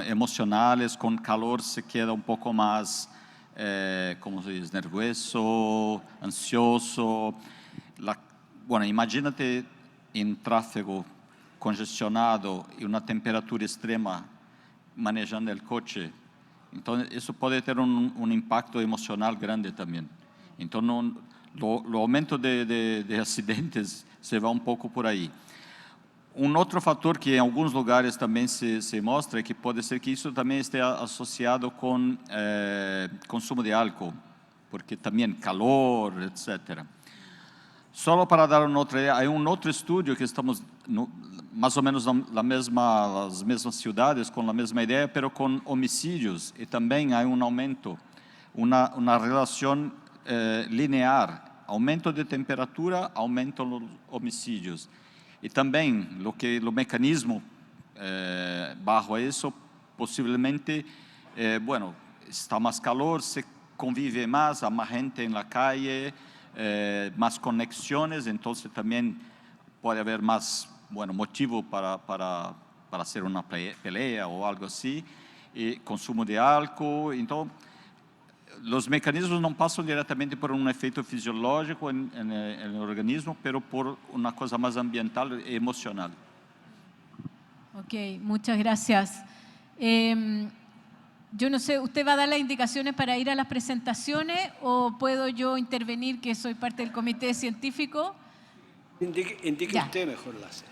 emocionais, com calor se queda um pouco mais, como se diz, nervioso, ansioso. Imagínate em tráfego congestionado e uma temperatura extrema manejando o coche. Então, isso pode ter impacto emocional grande também. Então, o aumento de acidentes se vai um pouco por aí. Outro fator que em alguns lugares também se mostra é que pode ser que isso também esteja associado com consumo de álcool, porque também calor, etc. Só para dar uma outra ideia, há outro estudo que estamos mais ou menos nas mesmas cidades, com a mesma ideia, mas com homicídios, e também há aumento, uma relação linear, aumento de temperatura, aumento nos homicídios. E também, o mecanismo bajo isso, possivelmente, está mais calor, se convive mais, há mais gente na calle, más conexiones, entonces también puede haber más motivo para hacer una pelea o algo así, y consumo de álcool. Entonces, los mecanismos no pasan directamente por un efecto fisiológico en el organismo, pero por una cosa más ambiental y emocional. Ok, muchas gracias. Yo no sé, ¿usted va a dar las indicaciones para ir a las presentaciones o puedo yo intervenir, que soy parte del comité científico? Indique usted mejor las.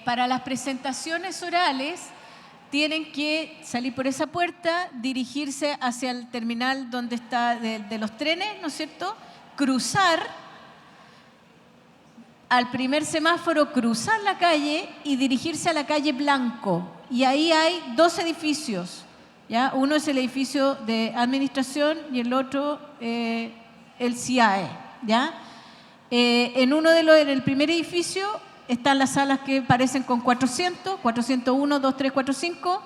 Para las presentaciones orales tienen que salir por esa puerta, dirigirse hacia el terminal donde está de los trenes, ¿no es cierto? Cruzar al primer semáforo, cruzar la calle y dirigirse a la calle Blanco. Y ahí hay 2 edificios. ¿ya? Uno es el edificio de administración y el otro el CIAE, ¿ya? En el primer edificio están las salas que parecen con 400, 401, 2, 3, 4, 5,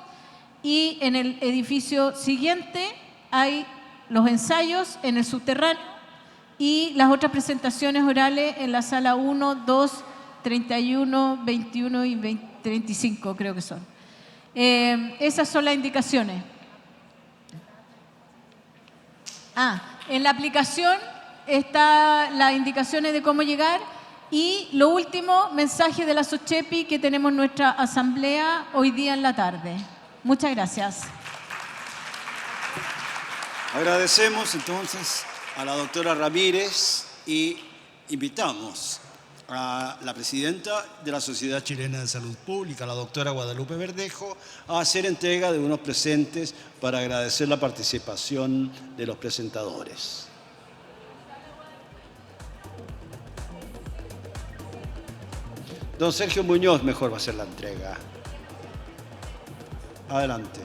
y en el edificio siguiente hay los ensayos en el subterráneo y las otras presentaciones orales en la sala 1, 2, 31, 21 y 35 creo que son. Esas son las indicaciones. En la aplicación están las indicaciones de cómo llegar y lo último, mensaje de la SOCHEPI, que tenemos nuestra asamblea hoy día en la tarde. Muchas gracias. Agradecemos entonces a la doctora Ramírez y invitamos a la presidenta de la Sociedad Chilena de Salud Pública, la doctora Guadalupe Verdejo, a hacer entrega de unos presentes para agradecer la participación de los presentadores. Don Sergio Muñoz mejor va a hacer la entrega. Adelante.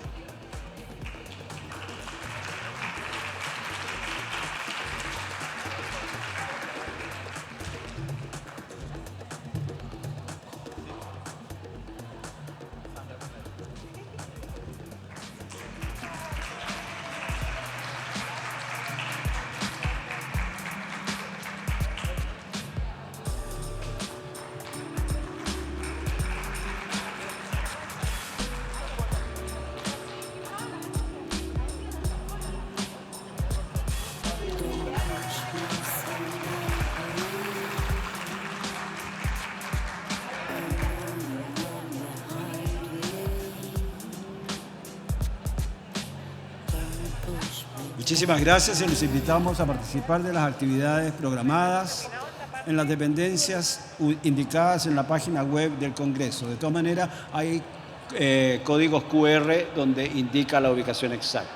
Muchísimas gracias y los invitamos a participar de las actividades programadas en las dependencias indicadas en la página web del Congreso. De todas maneras, hay códigos QR donde indica la ubicación exacta.